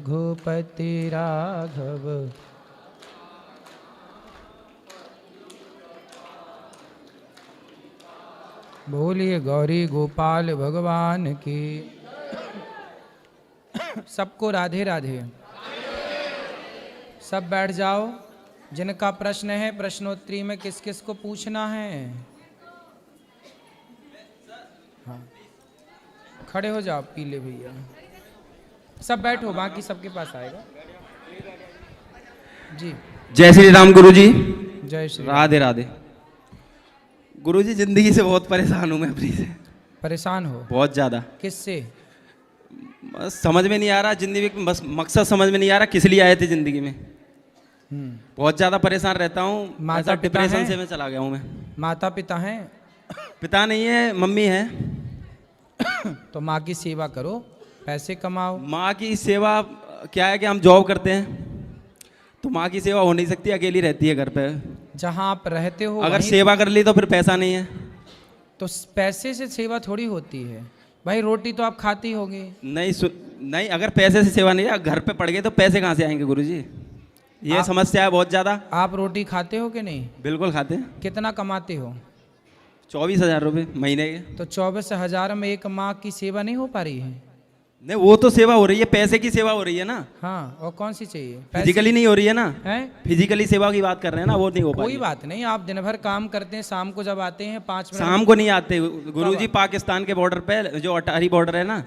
रघुपति राघव। बोलिए गौरी गोपाल भगवान की। सबको राधे राधे। सब बैठ जाओ। जिनका प्रश्न है प्रश्नोत्तरी में किस किस को पूछना है? हाँ, खड़े हो जाओ पीले भैया। सब बैठो, बाकी सबके पास आएगा जी। जय श्री राम गुरु जी। जय श्री राधे राधे। गुरु जी जिंदगी से बहुत परेशान हूँ मैं अपनी से। परेशान हो? बहुत ज्यादा। किससे? बस समझ में नहीं आ रहा जिंदगी में, बस मकसद समझ में नहीं आ रहा किस लिए आए थे जिंदगी में। बहुत ज्यादा परेशान रहता हूँ। माता पिता डिप्रेशन से मैं चला गया हूँ मैं। माता पिता हैं? पिता नहीं है, मम्मी है। तो माँ की सेवा करो, पैसे कमाओ। माँ की सेवा क्या है कि हम जॉब करते हैं तो माँ की सेवा हो नहीं सकती, अकेली रहती है घर पे। जहाँ आप रहते हो अगर सेवा कर ली तो फिर पैसा नहीं है। तो पैसे से सेवा थोड़ी होती है भाई। रोटी तो आप खाती होगी। नहीं, अगर पैसे से सेवा नहीं है, घर पे पड़ गए तो पैसे कहाँ से आएंगे गुरुजी? ये समस्या है बहुत ज्यादा। आप रोटी खाते हो कि नहीं? बिल्कुल खाते हैं। कितना कमाते हो? 24,000 रुपये महीने के। तो 24,000 में एक माँ की सेवा नहीं हो पा रही है? नहीं, वो तो सेवा हो रही है, पैसे की सेवा हो रही है ना। हाँ, और कौन सी चाहिए? फिजिकली नहीं हो रही है ना। है फिजिकली सेवा की बात कर रहे हैं ना, वो नहीं हो पा रही। कोई बात नहीं, आप दिन भर काम करते हैं, शाम को जब आते हैं 5 मिनट। शाम को नहीं आते गुरुजी। पाकिस्तान के बॉर्डर पे जो अटारी बॉर्डर है ना,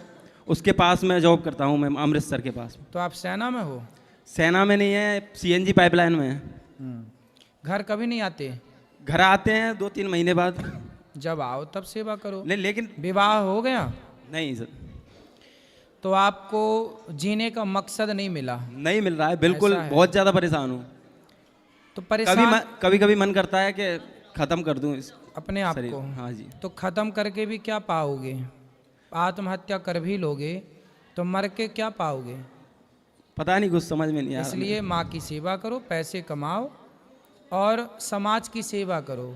उसके पास मैं जॉब करता हूँ मैं, अमृतसर के पास। तो आप सेना में हो? सेना में नहीं है, CNG पाइपलाइन में है। घर कभी नहीं आते? घर आते हैं 2-3 महीने बाद। जब आओ तब सेवा करो। नहीं, लेकिन विवाह हो गया? नहीं सर। तो आपको जीने का मकसद नहीं मिला? नहीं मिल रहा है बिल्कुल। बहुत ज्यादा परेशान हूँ। तो परेशान कभी मन करता है कि खत्म कर दूं इस अपने आप को। हाँ जी। तो खत्म करके भी क्या पाओगे? आत्महत्या कर भी लोगे तो मर के क्या पाओगे? पता नहीं, कुछ समझ में नहीं आ रहा। इसलिए माँ की सेवा करो, पैसे कमाओ और समाज की सेवा करो।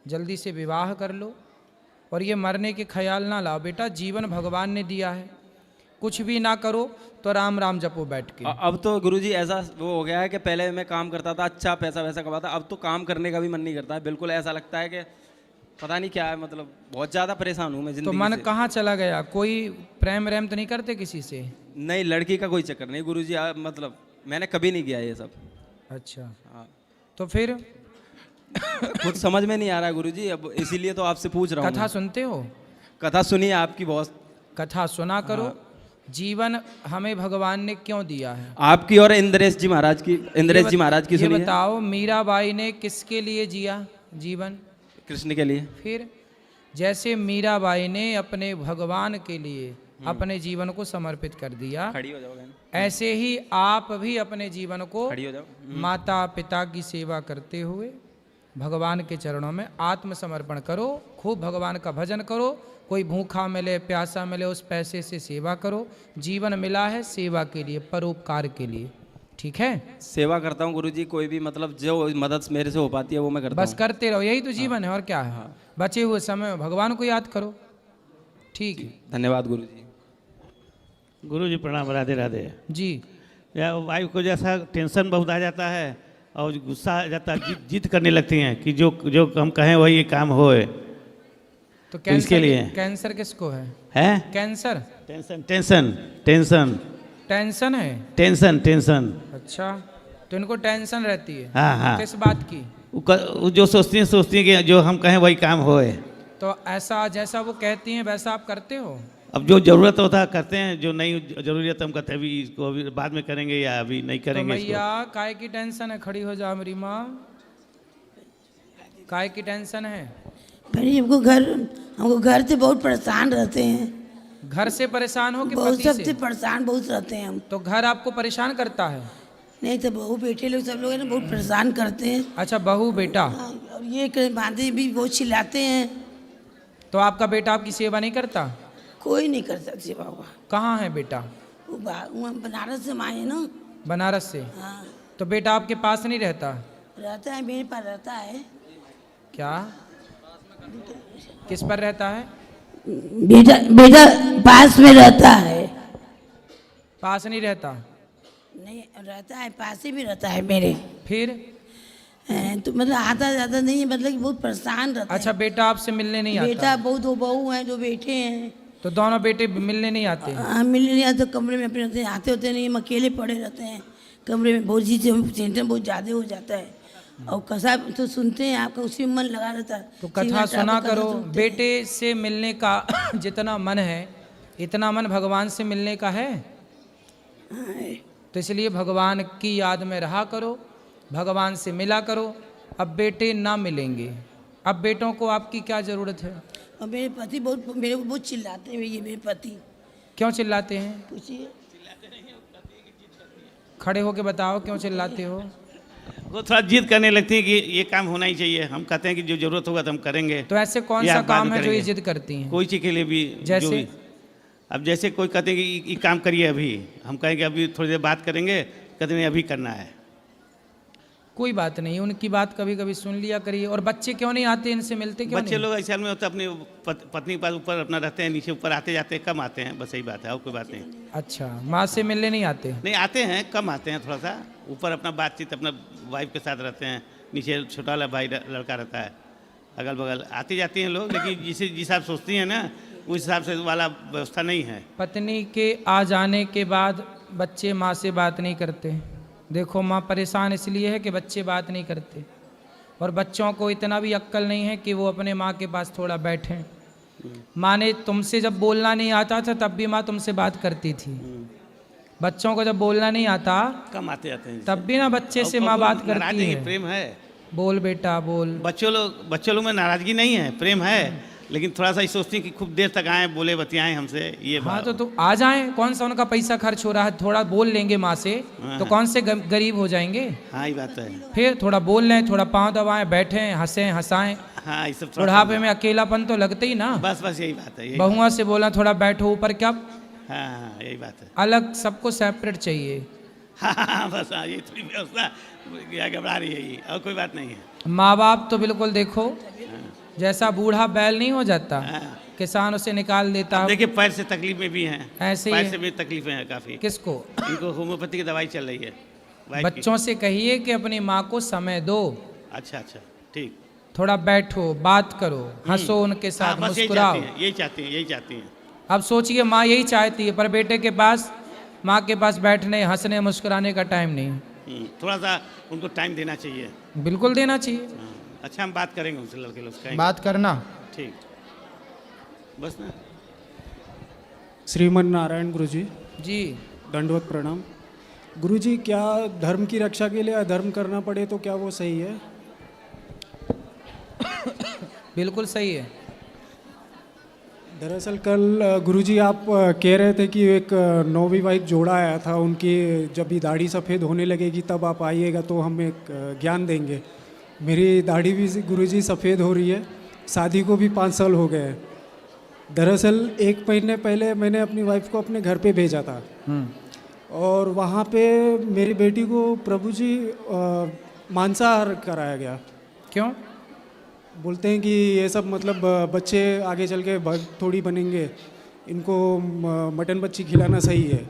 जल्दी से विवाह कर लो और ये मरने के ख्याल ना लाओ। बेटा जीवन भगवान ने दिया है, कुछ भी ना करो तो राम राम जपो बैठ के। अब तो गुरुजी ऐसा वो हो गया है कि पहले मैं काम करता था, अच्छा पैसा वैसा कमाता, अब तो काम करने का भी मन नहीं करता है। बिल्कुल ऐसा लगता है कि पता नहीं क्या है, मतलब बहुत ज़्यादा परेशान हूँ मैं जिंदगी तो मन से। कहाँ चला गया? कोई प्रेम तो नहीं करते किसी से? नहीं, लड़की का कोई चक्कर नहीं गुरुजी। मतलब मैंने कभी नहीं किया ये सब। अच्छा हाँ। तो फिर कुछ समझ में नहीं आ रहा है गुरुजी, अब इसीलिए तो आपसे पूछ रहा हूँ। कथा सुनते हो? कथा सुनिए आपकी बहुत। कथा सुना करो। जीवन हमें भगवान ने क्यों दिया है? आपकी और इंद्रेश जी महाराज की सुनिए। ये बताओ मीराबाई ने किसके लिए जिया जीवन? कृष्ण के लिए। फिर जैसे मीराबाई ने अपने भगवान के लिए अपने जीवन को समर्पित कर दिया, खड़ी हो जाओगे। ऐसे ही आप भी अपने जीवन को खड़ी हो जाओ। माता पिता की सेवा करते हुए भगवान के चरणों में आत्मसमर्पण करो। खूब भगवान का भजन करो। कोई भूखा मिले प्यासा मिले उस पैसे से सेवा करो। जीवन मिला है सेवा के लिए, परोपकार के लिए। ठीक है? सेवा करता हूँ गुरुजी, कोई भी मतलब जो मदद मेरे से हो पाती है वो मैं करता हूँ। बस करते रहो, यही तो जीवन है और क्या है। बचे हुए समय में भगवान को याद करो। ठीक है, धन्यवाद गुरुजी। गुरुजी प्रणाम। राधे राधे जी। या वाइफ को जैसा टेंशन बहुत आ जाता है और गुस्सा आ जाता है, जिद करने लगती हैं कि जो हम कहें वही काम होए। तो कैंसर इसके लिए कैंसर किसको है? कैंसर? टेंशन है। टेंशन। अच्छा, तो इनको टेंशन रहती है? हाँ। किस बात की? जो सोचती हैं कि जो हम कहें वही काम होए। तो ऐसा जैसा वो कहती हैं वैसा आप करते हो? अब जो जरूरत होता है करते हैं, जो नहीं जरूरत हम कहते हैं अभी इसको अभी बाद में करेंगे या अभी नहीं करेंगे। तो भैया काय की टेंशन है? खड़ी हो जाओ मेरी माँ। काय की टेंशन है? भाई हमको घर से बहुत परेशान रहते हैं। घर से परेशान हो कि बहुत? पति से? सबसे परेशान बहुत रहते हैं हम। तो घर आपको परेशान करता है? नहीं तो बहू बेटे लोग सब लोग है ना बहुत परेशान करते हैं। अच्छा, बहू बेटा। और ये बांधे भी बहुत चिल्लाते हैं। तो आपका बेटा आपकी सेवा नहीं करता? कोई नहीं कर सकती बाबा। कहाँ है बेटा? वो बनारस से आए ना। बनारस से? हाँ। तो बेटा आपके पास नहीं रहता? रहता है, मेरे पास रहता है। क्या? किस पर रहता है? बेटा पास में रहता है। पास नहीं रहता? नहीं रहता है, पास ही भी रहता है मेरे। फिर तो मतलब आता जाता नहीं है, मतलब कि बहुत परेशान रहता अच्छा, बेटा आपसे मिलने नहीं है। आता? बेटा बहुत, दो बहू हैं, दो बेटे हैं। तो दोनों बेटे मिलने नहीं आते? मिलने नहीं आते, कमरे में अपने रहते हैं, आते होते नहीं, हम अकेले पड़े रहते हैं कमरे में। बहुत चीज़ टेंशन बहुत ज़्यादा हो जाता है। और कथा तो सुनते हैं, आपका उसी में मन लगा रहता है। तो कथा सुना करो। बेटे से मिलने का जितना मन है इतना मन भगवान से मिलने का है। तो इसलिए भगवान की याद में रहा करो, भगवान से मिला करो। अब बेटे ना मिलेंगे, अब बेटों को आपकी क्या ज़रूरत है? और मेरे पति बहुत मेरे को बहुत चिल्लाते हैं, ये मेरे पति। क्यों चिल्लाते हैं? पूछिए। खड़े होके बताओ क्यों चिल्लाते हो? वो थोड़ा जिद करने लगती है कि ये काम होना ही चाहिए। हम कहते हैं कि जो जरूरत होगा तो हम करेंगे। तो ऐसे कौन या सा बाद काम में है जो ये करेंगे। जिद करती हैं? कोई चीज़ के लिए भी जैसे? जो भी। अब जैसे कोई कहते हैं कि ये काम करिए, अभी हम कहेंगे अभी थोड़ी देर बात करेंगे, कहते नहीं अभी करना है। कोई बात नहीं, उनकी बात कभी कभी सुन लिया करिए। और बच्चे क्यों नहीं आते, इनसे मिलते क्यों बच्चे नहीं? लोग ऐसे में होते हैं, अपनी पत्नी के पास ऊपर अपना रहते हैं, नीचे ऊपर आते जाते हैं, कम आते हैं, बस यही बात है और कोई बात नहीं। अच्छा, माँ से मिलने नहीं आते? नहीं आते हैं, कम आते हैं, थोड़ा सा ऊपर अपना बातचीत अपना वाइफ के साथ रहते हैं, नीचे छोटा वाला भाई लड़का रहता है, अगल बगल आती जाती हैं लोग। लेकिन जिस हिसाब से सोचती हैं ना उस हिसाब से वाला व्यवस्था नहीं है। पत्नी के आ जाने के बाद बच्चे माँ से बात नहीं करते। देखो, माँ परेशान इसलिए है कि बच्चे बात नहीं करते, और बच्चों को इतना भी अक्ल नहीं है कि वो अपने माँ के पास थोड़ा बैठें। माँ ने तुमसे जब बोलना नहीं आता था तब भी माँ तुमसे बात करती थी। बच्चों को जब बोलना नहीं आता कम आते जाते हैं, तब भी ना बच्चे से माँ बात करती है। प्रेम है, बोल बेटा बोल। बच्चों लोग में नाराजगी नहीं है, प्रेम है, लेकिन थोड़ा सा ये सोचती हैं कि खूब देर तक आए, बोले बतियाएं हमसे, ये हाँ तो आ जाएं, कौन सा उनका पैसा खर्च हो रहा है? थोड़ा बोल लेंगे माँ से तो कौन से गरीब हो जाएंगे? हाँ ये बात है। फिर थोड़ा बोल लें, थोड़ा पाँव दबाएं, बैठें, हंसें हंसाएं। हाँ ये सब थोड़ा बुढ़ापे में अकेलापन तो लगते ही ना। बस यही बात है, यही बहुआ से बोला थोड़ा बैठो ऊपर, क्या हाँ यही बात है। अलग सबको सेपरेट चाहिए। हाँ बस हाँ, ये थोड़ी व्यवस्था क्या घबरा रही है ये, और कोई बात नहीं है। माँ बाप तो बिल्कुल देखो, जैसा बूढ़ा बैल नहीं हो जाता, किसान उसे निकाल देता। अब देखिए पैर से तकलीफ में भी हैं, ऐसे ही पैर है। से भी तकलीफें हैं काफ़ी। किसको? इनको होम्योपैथी की दवाई चल रही है वाइफ की। बच्चों से कहिए कि अपनी माँ को समय दो, अच्छा ठीक। थोड़ा बैठो, बात करो, हंसो उनके साथ, हाँ, बस मुस्कुराओ। यही चाहती हैं। अब सोचिए, माँ यही चाहती है, पर बेटे के पास, माँ के पास बैठने, हंसने, मुस्कुराने का टाइम नहीं। थोड़ा सा उनको टाइम देना चाहिए। बिल्कुल देना चाहिए। हाँ, अच्छा हम बात करेंगे उनसे, लड़के लोग कहेंगे। बात करना ठीक, बस ना। श्रीमन नारायण गुरुजी, जी। दंडवत प्रणाम। गुरुजी, क्या धर्म की रक्षा के लिए अधर्म करना पड़े तो क्या वो सही है? बिल्कुल सही है। दरअसल कल गुरुजी आप कह रहे थे कि एक नवविवाहित जोड़ा आया था, उनकी जब भी दाढ़ी सफ़ेद होने लगेगी तब आप आइएगा तो हम एक ज्ञान देंगे। मेरी दाढ़ी भी गुरुजी सफ़ेद हो रही है, शादी को भी 5 साल हो गए हैं। दरअसल 1 महीने पहले मैंने अपनी वाइफ को अपने घर पे भेजा था, और वहाँ पे मेरी बेटी को प्रभु जी मांसाहार कराया गया। क्यों? बोलते हैं कि ये सब मतलब बच्चे आगे चल के थोड़ी बनेंगे, इनको मटन बच्ची खिलाना सही है।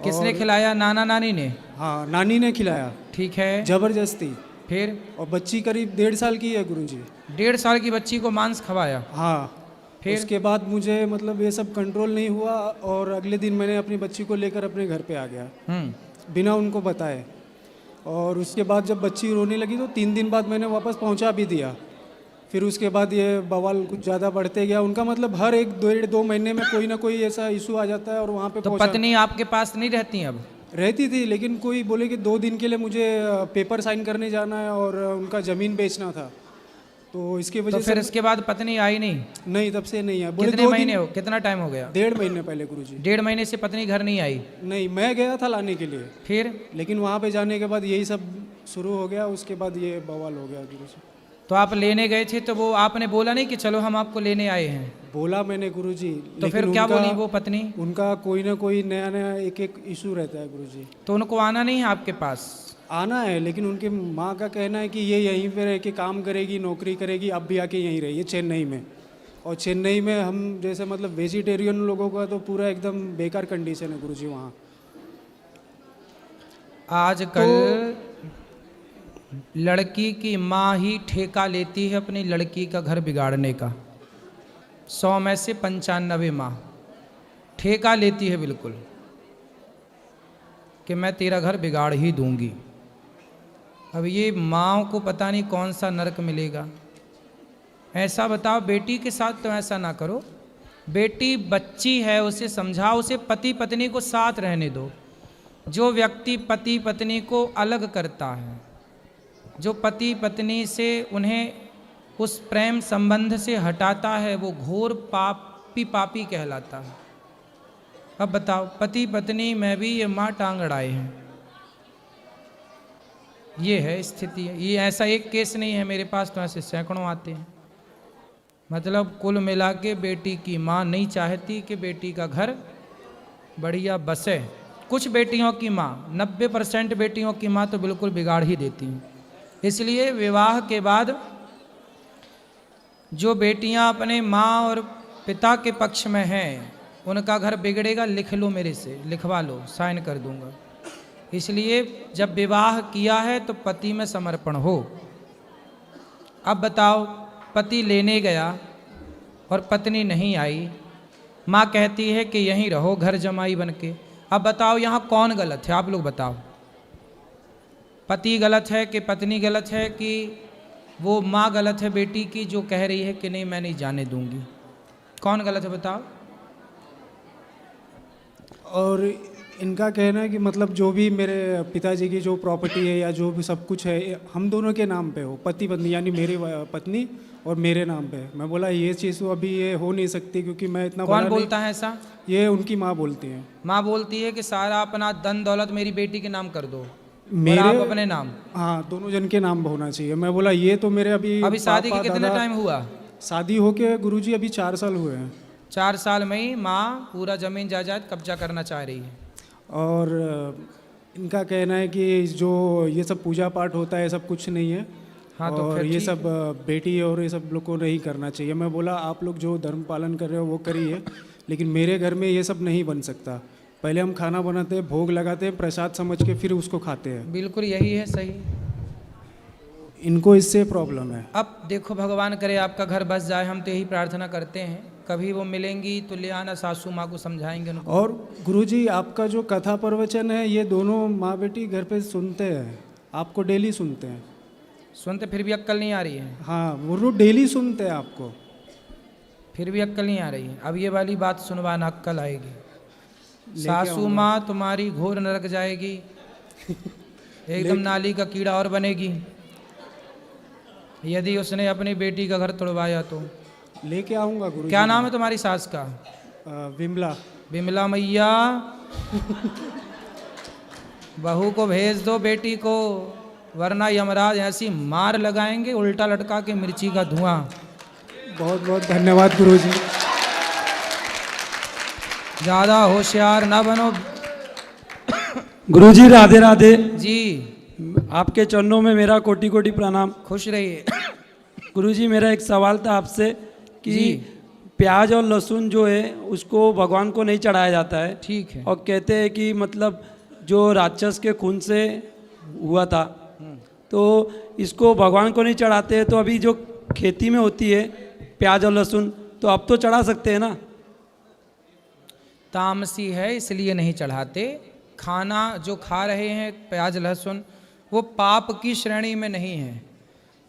किसने खिलाया? नाना नानी ने? हाँ, नानी ने खिलाया। ठीक है। जबरदस्ती। फिर? और बच्ची करीब 1.5 साल की है गुरुजी। 1.5 साल की बच्ची को मांस खवाया? हाँ। फिर? उसके बाद मुझे मतलब ये सब कंट्रोल नहीं हुआ, और अगले दिन मैंने अपनी बच्ची को लेकर अपने घर पे आ गया बिना उनको बताए। और उसके बाद जब बच्ची रोने लगी तो 3 दिन बाद मैंने वापस पहुंचा भी दिया। फिर उसके बाद ये बवाल कुछ ज़्यादा बढ़ते गया। उनका मतलब हर 1-2 महीने में कोई ना कोई ऐसा इशू आ जाता है, और वहाँ पे तो पत्नी आपके पास नहीं रहती? अब रहती थी, लेकिन कोई बोले कि 2 दिन के लिए मुझे पेपर साइन करने जाना है और उनका ज़मीन बेचना था, तो इसकी वजह तो फिर इसके बाद पत्नी आई नहीं? नहीं, तब से नहीं है। बोले कितने महीने हो, कितना टाइम हो गया? 1.5 महीने पहले गुरुजी। 1.5 महीने से पत्नी घर नहीं आई? नहीं, मैं गया था लाने के लिए। फिर? लेकिन वहाँ पे जाने के बाद यही सब शुरू हो गया। उसके बाद ये बवाल हो गया गुरुजी। तो आप लेने गए थे तो वो आपने बोला नहीं कि चलो हम आपको लेने आए हैं? बोला मैंने गुरुजी। तो फिर क्या बोली वो पत्नी? उनका कोई ना कोई नया एक इशू रहता है गुरुजी। तो उनको आना नहीं है आपके पास? आना है, लेकिन उनके माँ का कहना है कि ये यहीं पे रह के काम करेगी, नौकरी करेगी, अब भी आके यहीं रही है चेन्नई में। और चेन्नई में हम जैसे मतलब वेजिटेरियन लोगों का तो पूरा एकदम बेकार कंडीशन है गुरुजी वहाँ। आजकल लड़की की माँ ही ठेका लेती है अपनी लड़की का घर बिगाड़ने का। 100 में से 95 माँ ठेका लेती है बिल्कुल कि मैं तेरा घर बिगाड़ ही दूंगी। अब ये माँ को पता नहीं कौन सा नरक मिलेगा। ऐसा बताओ, बेटी के साथ तो ऐसा ना करो। बेटी बच्ची है, उसे समझाओ, उसे पति पत्नी को साथ रहने दो। जो व्यक्ति पति पत्नी को अलग करता है, जो पति पत्नी से उन्हें उस प्रेम संबंध से हटाता है, वो घोर पापी कहलाता है। अब बताओ, पति पत्नी में भी ये माँ टांग अड़ाए हैं। ये है स्थिति। ये ऐसा एक केस नहीं है मेरे पास, तो ऐसे सैकड़ों आते हैं। मतलब कुल मिला के बेटी की माँ नहीं चाहती कि बेटी का घर बढ़िया बसे। कुछ बेटियों की माँ, 90% बेटियों की माँ तो बिल्कुल बिगाड़ ही देती हैं। इसलिए विवाह के बाद जो बेटियां अपने माँ और पिता के पक्ष में हैं, उनका घर बिगड़ेगा, लिख लो, मेरे से लिखवा लो, साइन कर दूंगा। इसलिए जब विवाह किया है तो पति में समर्पण हो। अब बताओ, पति लेने गया और पत्नी नहीं आई, माँ कहती है कि यहीं रहो घर जमाई बन के। अब बताओ यहाँ कौन गलत है? आप लोग बताओ, पति गलत है कि पत्नी गलत है कि वो माँ गलत है बेटी की जो कह रही है कि नहीं मैं नहीं जाने दूंगी? कौन गलत है बताओ? और इनका कहना है कि मतलब जो भी मेरे पिताजी की जो प्रॉपर्टी है या जो भी सब कुछ है, हम दोनों के नाम पे हो, पति पत्नी, यानी मेरी पत्नी और मेरे नाम पे। मैं बोला ये चीज़ तो अभी ये हो नहीं सकती, क्योंकि मैं इतना कौन बड़ा बोलता है ऐसा? ये उनकी माँ बोलती है। माँ बोलती है कि सारा अपना धन दौलत मेरी बेटी के नाम कर दो, मेरे और आप अपने नाम। हाँ, दोनों जन के नाम होना चाहिए। मैं बोला ये तो मेरे अभी शादी के पापा, कितने दादा- टाइम हुआ? शादी होके गुरुजी अभी 4 साल हुए हैं। 4 साल में ही माँ पूरा जमीन जायदाद कब्जा करना चाह रही है। और इनका कहना है कि जो ये सब पूजा पाठ होता है सब कुछ नहीं है। हाँ, तो और फिर ये ठीक सब बेटी और ये सब लोग को नहीं करना चाहिए। मैं बोला आप लोग जो धर्म पालन कर रहे हो वो करिए, लेकिन मेरे घर में ये सब नहीं बन सकता। पहले हम खाना बनाते हैं, भोग लगाते हैं, प्रसाद समझ के फिर उसको खाते हैं। बिल्कुल यही है सही। इनको इससे प्रॉब्लम है। अब देखो, भगवान करे आपका घर बस जाए, हम तो यही प्रार्थना करते हैं। कभी वो मिलेंगी तो ले आना, सासू माँ को समझाएंगे उनको। और गुरुजी आपका जो कथा प्रवचन है ये दोनों माँ बेटी घर पे सुनते हैं, आपको डेली सुनते हैं। सुनते फिर भी अक्ल नहीं आ रही है? हाँ, वो लोग डेली सुनते हैं आपको, फिर भी अक्ल नहीं आ रही है। अब ये वाली बात सुनवाना, अक्ल आएगी। लेके सासू आऊंगा। माँ तुम्हारी घोर नरक जाएगी, एकदम नाली का कीड़ा और बनेगी, यदि उसने अपनी बेटी का घर तोड़वाया तो। लेके आऊँगा गुरुजी। क्या नाम है तुम्हारी सास का? विमला। विमला मैया, बहू को भेज दो बेटी को, वरना यमराज ऐसी मार लगाएंगे उल्टा लटका के मिर्ची का धुआं। बहुत बहुत धन्यवाद गुरुजी। ज़्यादा होशियार ना बनो। गुरुजी राधे राधे जी, आपके चरणों में मेरा कोटि कोटि प्रणाम। खुश रहिए। गुरुजी मेरा एक सवाल था आपसे कि जी। प्याज और लहसुन जो है उसको भगवान को नहीं चढ़ाया जाता है, ठीक है। और कहते हैं कि मतलब जो राक्षस के खून से हुआ था, तो इसको भगवान को नहीं चढ़ाते, तो अभी जो खेती में होती है प्याज और लहसुन, तो अब तो चढ़ा सकते हैं ना? तामसी है इसलिए नहीं चढ़ाते। खाना जो खा रहे हैं प्याज लहसुन, वो पाप की श्रेणी में नहीं है,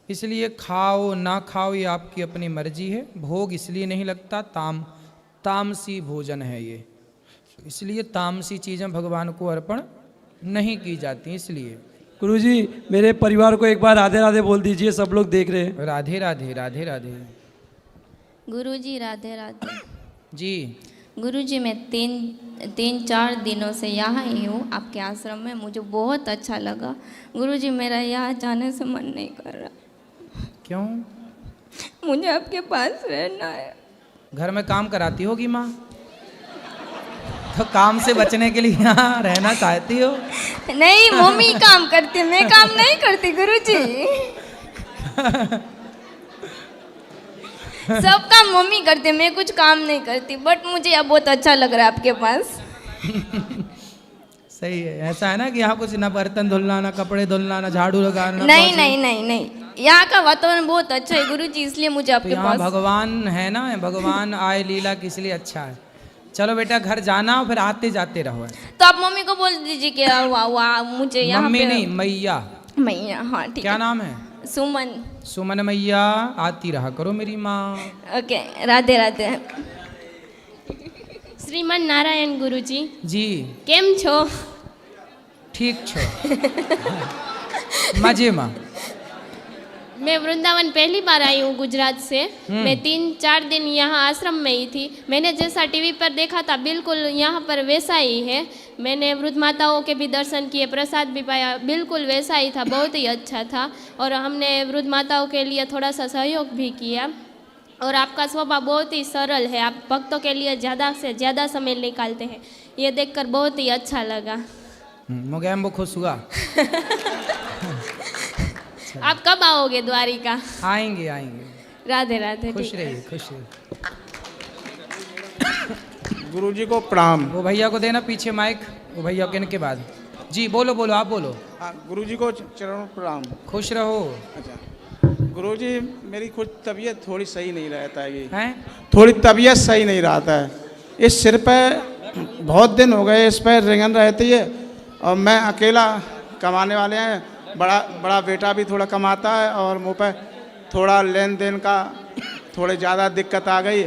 इसलिए खाओ ना खाओ ये आपकी अपनी मर्जी है। भोग इसलिए नहीं लगता, तामसी भोजन है ये, इसलिए तामसी चीज़ें भगवान को अर्पण नहीं की जाती। इसलिए गुरुजी मेरे परिवार को एक बार राधे राधे बोल दीजिए, सब लोग देख रहे हैं। राधे राधे राधे राधे। गुरुजी राधे राधे। जी, गुरुजी मैं तीन चार दिनों से यहाँ ही हूँ आपके आश्रम में, मुझे बहुत अच्छा लगा। गुरुजी मेरा यहाँ जाने से मन नहीं कर रहा। क्यों? मुझे आपके पास रहना है। घर में काम कराती होगी माँ, तो काम से बचने के लिए यहाँ रहना चाहती हो? नहीं, मम्मी काम करती, मैं काम नहीं करती गुरुजी। सब काम मम्मी करते, मैं कुछ काम नहीं करती, बट मुझे अब बहुत अच्छा लग रहा है आपके पास। सही है। ऐसा है ना कि यहाँ कुछ ना बर्तन धुलना, ना कपड़े धुलना, ना झाड़ू लगाना, नहीं पोछा। नहीं नहीं नहीं, यहाँ का वातावरण बहुत अच्छा है गुरुजी, इसलिए मुझे तो आपके यहाँ पास। भगवान है ना, भगवान आए लीला की, इसलिए अच्छा है। चलो बेटा घर जाना, फिर आते जाते रहो। तो आप मम्मी को बोल दीजिए कि वाह मुझे यहाँ मम्मी पे नहीं, मैया। मैया, हाँ ठीक क्या है। नाम है? सुमन। सुमन मैया, आती रहा करो मेरी माँ। ओके, राधे राधे। શ્રીમન નારાયણ ગુરુજી, जी કેમ છો? ठीक छो। मजे माँ। मैं वृंदावन पहली बार आई हूँ गुजरात से। मैं 3-4 दिन यहाँ आश्रम में ही थी। मैंने जैसा टीवी पर देखा था बिल्कुल यहाँ पर वैसा ही है। मैंने वृद्ध माताओं के भी दर्शन किए, प्रसाद भी पाया, बिल्कुल वैसा ही था, बहुत ही अच्छा था। और हमने वृद्ध माताओं के लिए थोड़ा सा सहयोग भी किया। और आपका स्वभाव बहुत ही सरल है, आप भक्तों के लिए ज़्यादा से ज़्यादा समय निकालते हैं, ये देखकर बहुत ही अच्छा लगा। मुगैम वो खुश हुआ। आप कब आओगे द्वारिका? आएंगे आएंगे। राधे राधे। खुश ठीक। रहिए, खुश रहिए। गुरुजी को प्रणाम। वो भैया को देना पीछे माइक, वो भैया के इनके बाद। जी बोलो बोलो, आप बोलो। हाँ, गुरुजी को चरणों प्रणाम। खुश रहो। अच्छा गुरुजी, मेरी कुछ तबीयत थोड़ी सही नहीं रहता है, हैं? थोड़ी तबीयत सही नहीं रहता है। इस सिर पे बहुत दिन हो गए, इस पर रिंगन रहती है और मैं अकेला कमाने वाले हैं, बड़ा बेटा भी थोड़ा कमाता है और मुँह पे थोड़ा लेन देन का थोड़ी ज़्यादा दिक्कत आ गई,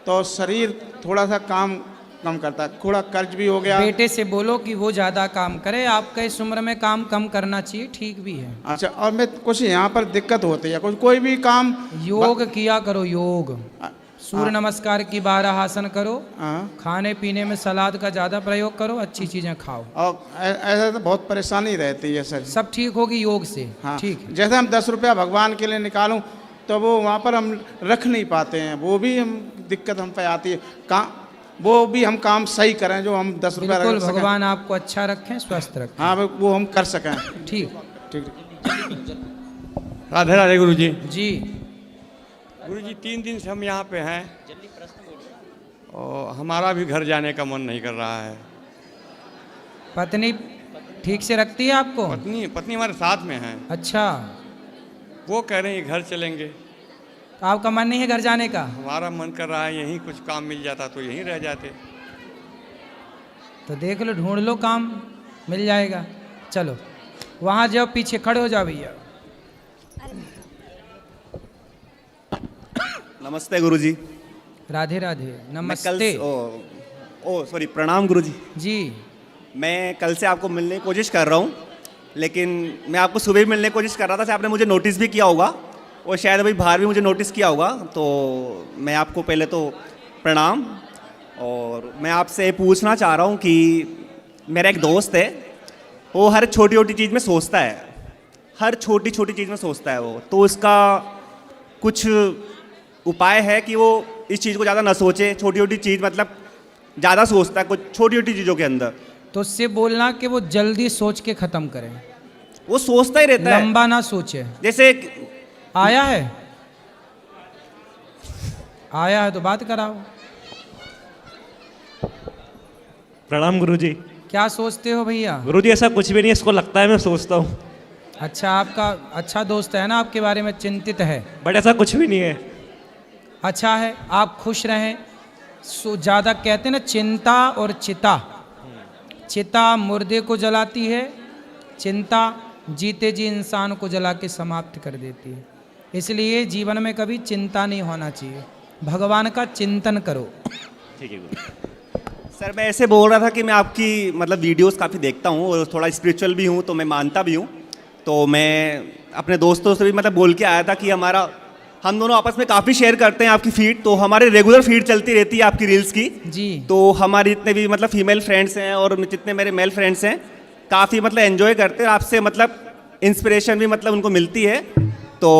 तो शरीर थोड़ा सा काम कम करता है, थोड़ा कर्ज भी हो गया। बेटे से बोलो कि वो ज़्यादा काम करे, आपका इस उम्र में काम कम करना चाहिए, ठीक भी है। अच्छा, और मैं कुछ यहाँ पर दिक्कत होती है, कोई भी काम योग किया करो, योग। सूर्य नमस्कार की 12 आसन करो, हाँ। खाने पीने में सलाद का ज़्यादा प्रयोग करो, अच्छी चीज़ें खाओ, और ऐसा तो बहुत परेशानी रहती है सर। सब ठीक होगी योग से। हाँ, ठीक है। जैसे हम 10 रुपया भगवान के लिए निकालूं तो वो वहाँ पर हम रख नहीं पाते हैं, वो भी हम दिक्कत हम पे आती है। वो भी हम काम सही करें जो हम 10 रुपया बिल्कुल, रख सकें। भगवान आपको अच्छा रखें, स्वस्थ रखें। हाँ, वो हम कर सकें। ठीक ठीक। राधे राधे गुरुजी। जी। गुरुजी 3 दिन से हम यहाँ पे हैं और हमारा भी घर जाने का मन नहीं कर रहा है। पत्नी ठीक से रखती है आपको? पत्नी हमारे साथ में है। अच्छा, वो कह रहे हैं घर चलेंगे, तो आपका मन नहीं है घर जाने का? हमारा मन कर रहा है यहीं कुछ काम मिल जाता तो यहीं रह जाते। तो देख लो, ढूंढ लो, काम मिल जाएगा। चलो वहाँ जाओ, पीछे खड़े हो जाओ भैया। नमस्ते गुरुजी। राधे राधे। मैं नमस्ते। सॉरी, प्रणाम गुरुजी। जी। मैं कल से आपको मिलने की कोशिश कर रहा हूँ, लेकिन मैं आपको सुबह भी मिलने की कोशिश कर रहा था, आपने मुझे नोटिस भी किया होगा और शायद अभी बाहर भी मुझे नोटिस किया होगा। तो मैं आपको पहले तो प्रणाम, और मैं आपसे पूछना चाह रहा हूँ कि मेरा एक दोस्त है, वो हर छोटी छोटी चीज़ में सोचता है, हर छोटी छोटी चीज़ में सोचता है वो, तो उसका कुछ उपाय है कि वो इस चीज़ को ज़्यादा ना सोचे, छोटी छोटी चीज़ मतलब ज़्यादा सोचता है कुछ छोटी छोटी चीज़ों के अंदर। तो उससे बोलना कि वो जल्दी सोच के ख़त्म करें, वो सोचता ही रहता है, लंबा ना सोचे। जैसे आया है, आया है तो बात कराओ। प्रणाम गुरुजी। क्या सोचते हो भैया? गुरुजी ऐसा कुछ भी नहीं, इसको लगता है मैं सोचता हूँ। अच्छा, आपका अच्छा दोस्त है ना, आपके बारे में चिंतित है। बट ऐसा कुछ भी नहीं है। अच्छा है, आप खुश रहें। ज़्यादा कहते हैं ना, चिंता और चिता, चिता मुर्दे को जलाती है, चिंता जीते जी इंसान को जला के समाप्त कर देती है। इसलिए जीवन में कभी चिंता नहीं होना चाहिए, भगवान का चिंतन करो। ठीक है गुरु। सर मैं ऐसे बोल रहा था कि मैं आपकी मतलब वीडियोस काफ़ी देखता हूँ और थोड़ा स्पिरिचुअल भी हूँ, तो मैं मानता भी हूँ। तो मैं अपने दोस्तों से भी मतलब बोल के आया था कि हम दोनों आपस में काफ़ी शेयर करते हैं आपकी फीड, तो हमारे रेगुलर फीड चलती रहती है आपकी रील्स की जी। तो हमारे जितने भी मतलब फीमेल फ्रेंड्स हैं और जितने मेरे मेल फ्रेंड्स हैं काफ़ी मतलब एंजॉय करते हैं, आपसे मतलब इंस्पिरेशन भी मतलब उनको मिलती है। तो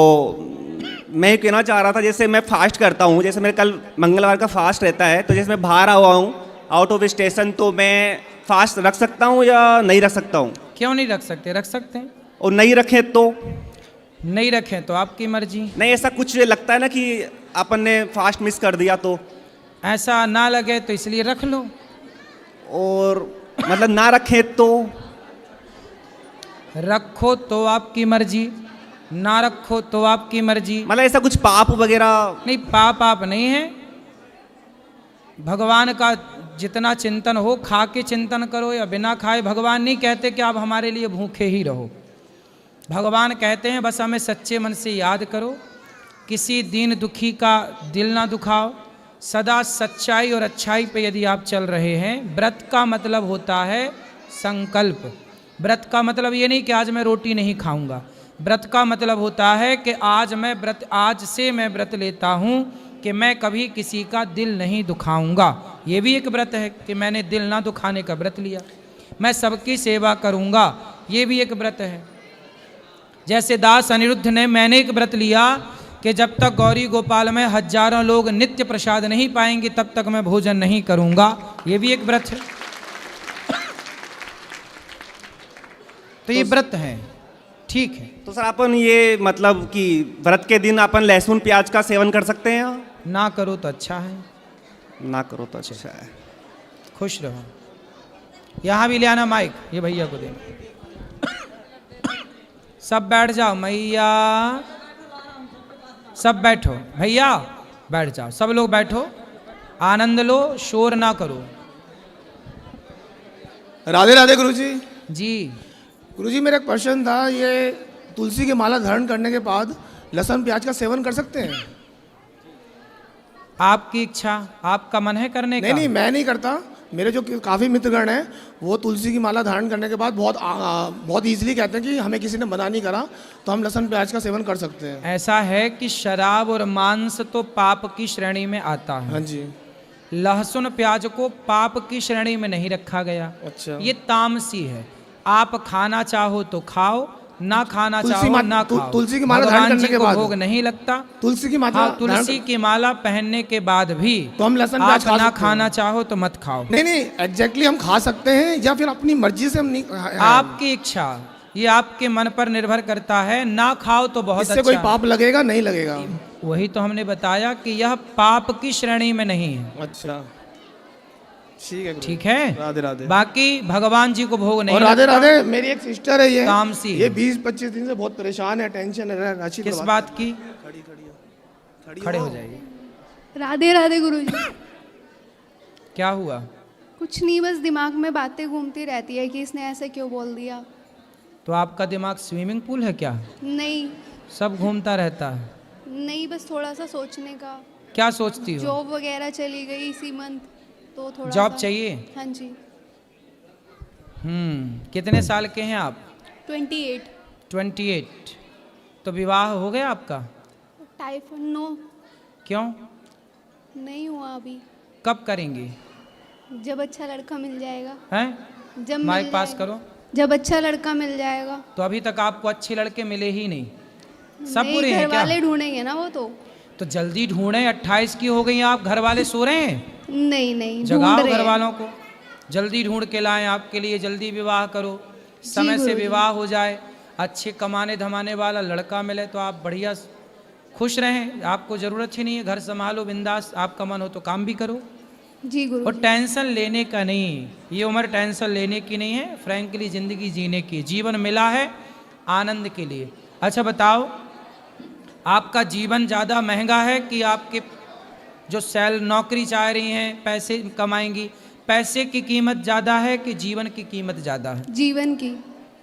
मैं ये कहना चाह रहा था, जैसे मैं फास्ट करता हूँ, जैसे मेरे कल मंगलवार का फास्ट रहता है, तो जैसे मैं बाहर आया हूँ आउट ऑफ स्टेशन, तो मैं फास्ट रख सकता हूँ या नहीं रख सकता हूँ? क्यों नहीं रख सकते? रख सकते हैं। और नहीं रखें तो? नहीं रखें तो आपकी मर्जी। नहीं, ऐसा कुछ लगता है ना कि अपन ने फास्ट मिस कर दिया, तो ऐसा ना लगे तो इसलिए रख लो। और मतलब ना रखें तो? रखो तो आपकी मर्जी, ना रखो तो आपकी मर्जी। मतलब ऐसा कुछ पाप वगैरह? नहीं, पाप आप नहीं है। भगवान का जितना चिंतन हो, खा के चिंतन करो या बिना खाए। भगवान नहीं कहते कि आप हमारे लिए भूखे ही रहो। भगवान कहते हैं बस हमें सच्चे मन से याद करो, किसी दीन दुखी का दिल ना दुखाओ, सदा सच्चाई और अच्छाई पे यदि आप चल रहे हैं। व्रत का मतलब होता है संकल्प। व्रत का मतलब ये नहीं कि आज मैं रोटी नहीं खाऊंगा। व्रत का मतलब होता है कि आज से मैं व्रत लेता हूँ कि मैं कभी किसी का दिल नहीं दुखाऊंगा। ये भी एक व्रत है कि मैंने दिल ना दुखाने का व्रत लिया। मैं सबकी सेवा करूंगा, ये भी एक व्रत है। जैसे दास अनिरुद्ध ने, मैंने एक व्रत लिया कि जब तक गौरी गोपाल में हजारों लोग नित्य प्रसाद नहीं पाएंगे तब तक मैं भोजन नहीं करूंगा। ये भी एक व्रत है। तो ये व्रत है, ठीक है। तो सर अपन ये मतलब कि व्रत के दिन अपन लहसुन प्याज का सेवन कर सकते हैं? ना करो तो अच्छा है। ना करो तो अच्छा है। खुश रहो। यहाँ भी ले आना माइक, ये भैया को देना। सब बैठ जाओ मैया, सब बैठो भैया, बैठ जाओ, सब लोग बैठो, आनंद लो, शोर ना करो। राधे राधे गुरुजी। जी गुरुजी, मेरा एक प्रश्न था, ये तुलसी की माला धारण करने के बाद लहसुन प्याज का सेवन कर सकते हैं? आपकी इच्छा, आपका मन है करने का? नहीं, मैं नहीं करता। मेरे जो काफ़ी मित्रगण हैं वो तुलसी की माला धारण करने के बाद बहुत ईजिली कहते हैं कि हमें किसी ने मना नहीं करा तो हम लहसुन प्याज का सेवन कर सकते हैं। ऐसा है कि शराब और मांस तो पाप की श्रेणी में आता है। हाँ जी। लहसुन प्याज को पाप की श्रेणी में नहीं रखा गया। अच्छा। ये तामसी है। आप खाना चाहो तो खाओ, ना खाना चाहो ना खाओ। तुलसी की माला धारण करने के बाद भोग नहीं लगता। तुलसी की माला, हाँ, तुलसी की माला पहनने के बाद भी तो हम लहसुन आप प्याज ना खाना चाहो तो मत खाओ। नहीं, एग्जैक्टली हम खा सकते हैं या फिर अपनी मर्जी से हम नहीं? आपकी इच्छा, ये आपके मन पर निर्भर करता है। ना खाओ तो बहुत अच्छा। इससे कोई पाप लगेगा? नहीं लगेगा। वही तो हमने बताया कि यह पाप की श्रेणी में नहीं है। अच्छा, ठीक है। ठीक है, राधे राधे। बाकी भगवान जी को भोग नहीं। और राधे राधे, मेरी एक सिस्टर है, ये तामसी, ये 20-25 दिन से बहुत परेशान है, टेंशन है। राशि किस बात की? खड़े हो जाइए। राधे राधे गुरुजी। क्या हुआ? कुछ नहीं, बस दिमाग में बातें घूमती रहती है कि इसने ऐसे क्यों बोल दिया। तो आपका दिमाग स्विमिंग पूल है क्या? नहीं, सब घूमता रहता है? नहीं, बस थोड़ा सा सोचने का। क्या सोचती हो? जॉब वगैरह चली गई इसी मंथ, तो थोड़ा जॉब चाहिए? हाँ जी। कितने साल के हैं आप? 28। 28। तो विवाह हो गया आपका? Type no. क्यों नहीं हुआ अभी। कब करेंगे? जब अच्छा लड़का मिल जाएगा। हैं? जब माइक पास करो। जब अच्छा लड़का मिल जाएगा। तो अभी तक आपको अच्छे लड़के मिले ही नहीं? सब बुरे हैं घर क्या? वाले ढूंढेंगे ना वो तो जल्दी ढूंढे। 28 की हो गई आप, घर वाले सो रहे हैं? नहीं, जगाओ घर वालों को, जल्दी ढूंढ के लाएं आपके लिए। जल्दी विवाह करो, समय से विवाह हो जाए, अच्छे कमाने धमाने वाला लड़का मिले तो आप बढ़िया खुश रहें। आपको ज़रूरत ही नहीं है, घर संभालो बिंदास। आपका मन हो तो काम भी करो जी गुरु। और टेंशन लेने का नहीं। ये उम्र टेंशन लेने की नहीं है, फ्रैंकली ज़िंदगी जीने की। जीवन मिला है आनंद के लिए। अच्छा बताओ, आपका जीवन ज़्यादा महंगा है कि आपके जो नौकरी चाह रही हैं, पैसे कमाएंगी, पैसे की कीमत ज़्यादा है कि जीवन की कीमत ज़्यादा है? जीवन की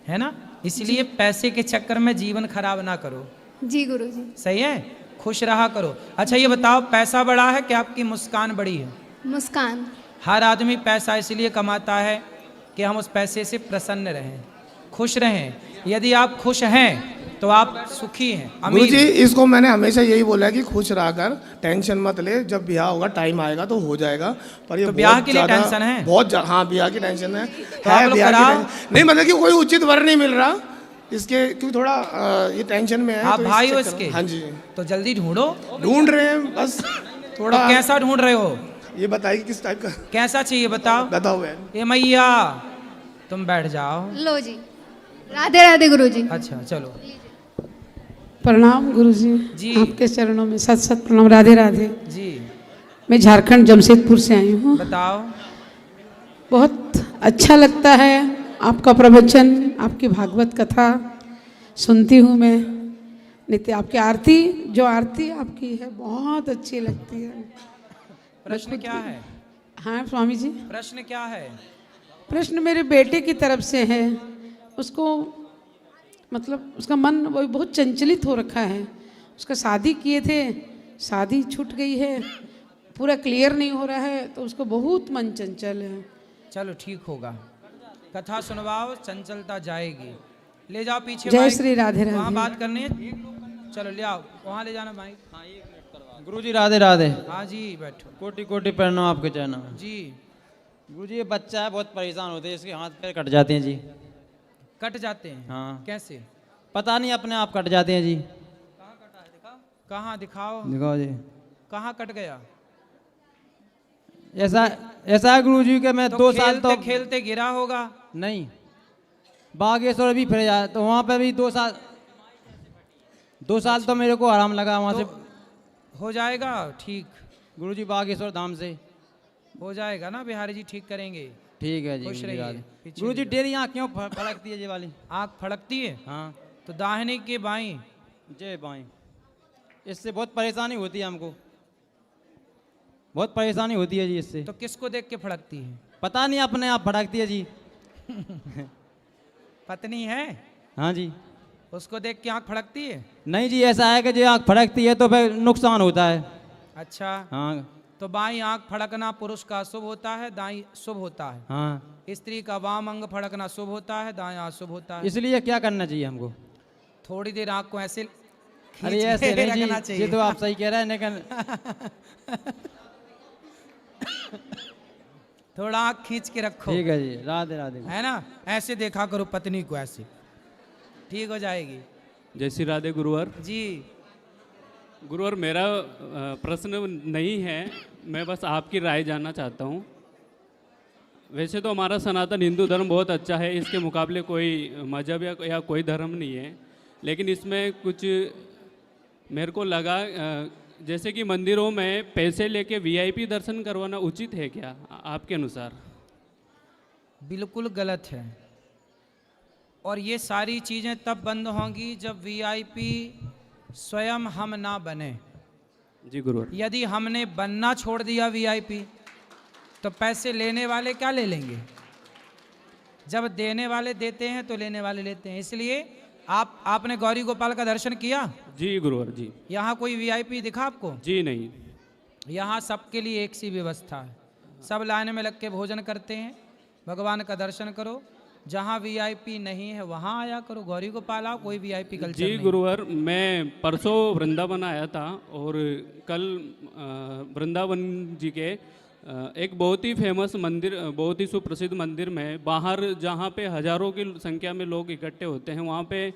है ना। इसलिए पैसे के चक्कर में जीवन खराब ना करो। जी गुरुजी। सही है, खुश रहा करो। अच्छा ये बताओ, पैसा बड़ा है कि आपकी मुस्कान बड़ी है? मुस्कान। हर आदमी पैसा इसलिए कमाता है कि हम उस पैसे से प्रसन्न रहें, खुश रहें। यदि आप खुश हैं तो आप सुखी हैं, अमीर। गुरुजी, इसको मैंने हमेशा यही बोला है कि खुश रह कर, टेंशन मत ले, जब ब्याह होगा टाइम आएगा तो हो जाएगा। पर ये तो ब्याह के लिए टेंशन है? बहुत हाँ, ब्याह की टेंशन है। तो आप लोग कराओ। नहीं, मतलब कि कोई उचित वर नहीं मिल रहा इसके, क्योंकि थोड़ा ये टेंशन में है। आप तो भाई हो इसके? हाँ जी। तो जल्दी ढूंढो। ढूंढ रहे हैं बस थोड़ा। तो कैसा ढूंढ रहे हो? ये बताइए किस टाइप का कैसा चाहिए बताओ। बताओ। ये मैया तुम बैठ जाओ। लो जी। राधे राधे गुरुजी। अच्छा चलो। प्रणाम गुरुजी जी। आपके चरणों में सत सत प्रणाम। राधे राधे जी। मैं झारखंड जमशेदपुर से आई हूँ। बताओ। बहुत अच्छा लगता है आपका प्रवचन, आपकी भागवत कथा सुनती हूँ मैं नित्य। आपकी आरती, जो आरती आपकी है बहुत अच्छी लगती है। प्रश्न क्या है? हाँ स्वामी जी, प्रश्न क्या है? प्रश्न मेरे बेटे की तरफ से है। उसको मतलब उसका मन वो बहुत चंचलित हो रखा है। उसका शादी किए थे, शादी छूट गई है, पूरा क्लियर नहीं हो रहा है, तो उसको बहुत मन चंचल है। चलो ठीक होगा, कथा सुनवाओ, चंचलता जाएगी। ले जाओ पीछे जय माइक, श्री राधे राधे। वहाँ बात करनी है, चलो ले आओ, वहाँ ले जाना माइक। गुरु जी राधे राधे। हाँ जी बैठो। कोटि कोटि प्रणाम आपके चरणों में जी। गुरु जी, ये बच्चा है बहुत परेशान होते हैं, इसके हाथ पैर कट जाते हैं जी। कट जाते हैं? हाँ। कैसे? पता नहीं, अपने आप कट जाते हैं जी। कहाँ दिखाओ? दिखाओ जी। कहाँ कट गया? ऐसा है गुरु जी के मैं तो 2 साल तो खेलते गिरा होगा। नहीं, बागेश्वर भी फिर जाया तो वहाँ पे भी 2 साल तो मेरे को आराम लगा वहाँ से। हो जाएगा ठीक। गुरु जी बागेश्वर धाम से हो जाएगा ना, बिहारी जी ठीक करेंगे। ठीक है जी। खुश रहिए। गुरु जी डेरी आँख क्यों फड़कती है ये वाली? आँख फड़कती है? हाँ। तो दाहिने के बाएं? जय बाएं। इससे बहुत परेशानी होती है हमको, बहुत परेशानी होती है जी इससे। तो किसको देख के फड़कती है? पता नहीं, अपने आप फड़कती है जी। पत्नी है? हाँ जी। उसको देख के आँख फड़कती है? नहीं जी, ऐसा है कि जो आँख फड़कती है तो फिर नुकसान होता है। अच्छा। हाँ। तो बाईं आँख फड़कना पुरुष का शुभ होता है, दाईं शुभ होता है। हाँ। स्त्री का वाम अंग फड़कना शुभ होता है, दायां अशुभ होता है। इसलिए क्या करना चाहिए हमको? थोड़ी देर आँख को ऐसे अरे ऐसे नहीं रखना जी, चाहिए। ये तो आप सही कह रहे हैं, लेकिन थोड़ा आँख खींच के रखो। ठीक है जी। राधे राधे। है ना, ऐसे देखा करो पत्नी को, ऐसे ठीक हो जाएगी। जय श्री राधे गुरुवर जी। गुरुवर, मेरा प्रश्न नहीं है, मैं बस आपकी राय जानना चाहता हूँ। वैसे तो हमारा सनातन हिंदू धर्म बहुत अच्छा है, इसके मुकाबले कोई मजहब या कोई धर्म नहीं है, लेकिन इसमें कुछ मेरे को लगा जैसे कि मंदिरों में पैसे लेके वीआईपी दर्शन करवाना उचित है क्या आपके अनुसार? बिल्कुल गलत है, और ये सारी चीज़ें तब बंद होंगी जब वीआईपी स्वयं हम ना बने। जी गुरुवर। यदि हमने बनना छोड़ दिया वीआईपी, तो पैसे लेने वाले क्या ले लेंगे? जब देने वाले देते हैं तो लेने वाले लेते हैं। इसलिए आपने गौरी गोपाल का दर्शन किया? जी गुरुवर जी। यहाँ कोई वीआईपी दिखा आपको? जी नहीं। यहाँ सबके लिए एक सी व्यवस्था है, सब लाइन में लग के भोजन करते हैं, भगवान का दर्शन करो। जहाँ वीआईपी नहीं है वहाँ आया करो, गौरी गोपाल आओ, कोई वीआईपी कल्चर जी नहीं। गुरुवर, मैं परसों वृंदावन आया था और कल वृंदावन जी के एक बहुत ही फेमस मंदिर, बहुत ही सुप्रसिद्ध मंदिर में बाहर जहाँ पे हजारों की संख्या में लोग इकट्ठे होते हैं, वहाँ पे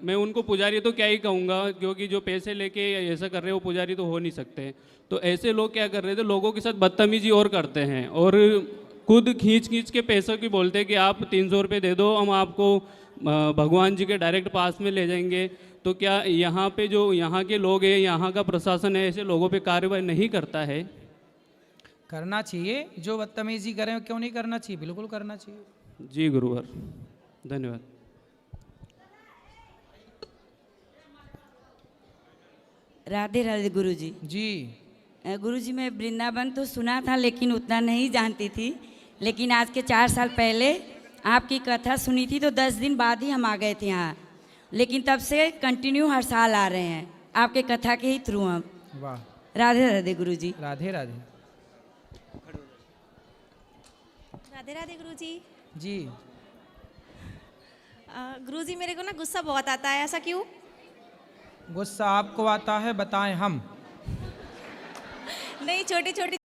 मैं उनको पुजारी तो क्या ही कहूँगा, क्योंकि जो पैसे लेके ऐसा कर रहे हैं वो पुजारी तो हो नहीं सकते। तो ऐसे लोग क्या कर रहे थे, लोगों के साथ बदतमीजी और करते हैं और खुद खींच के पैसों की बोलते हैं कि आप 300 रुपये दे दो, हम आपको भगवान जी के डायरेक्ट पास में ले जाएंगे। तो क्या यहाँ पे जो यहाँ के लोग हैं, यहाँ का प्रशासन है, ऐसे लोगों पे कार्रवाई नहीं करता है? करना चाहिए, जो बदतमीजी करें क्यों नहीं करना चाहिए, बिल्कुल करना चाहिए। जी गुरुवर, धन्यवाद। राधे राधे गुरु जी। जी गुरु जी, मैं वृंदावन तो सुना था लेकिन उतना नहीं जानती थी, लेकिन आज के 4 साल पहले आपकी कथा सुनी थी, तो 10 दिन बाद ही हम आ गए थे यहाँ, लेकिन तब से कंटिन्यू हर साल आ रहे हैं आपके कथा के ही थ्रू हम। वाह। राधे राधे गुरु जी। राधे राधे। राधे राधे गुरु जी। जी। गुरु जी, मेरे को ना गुस्सा बहुत आता है, ऐसा क्यों? गुस्सा आपको आता है, बताएं हम? नहीं, छोटी छोटी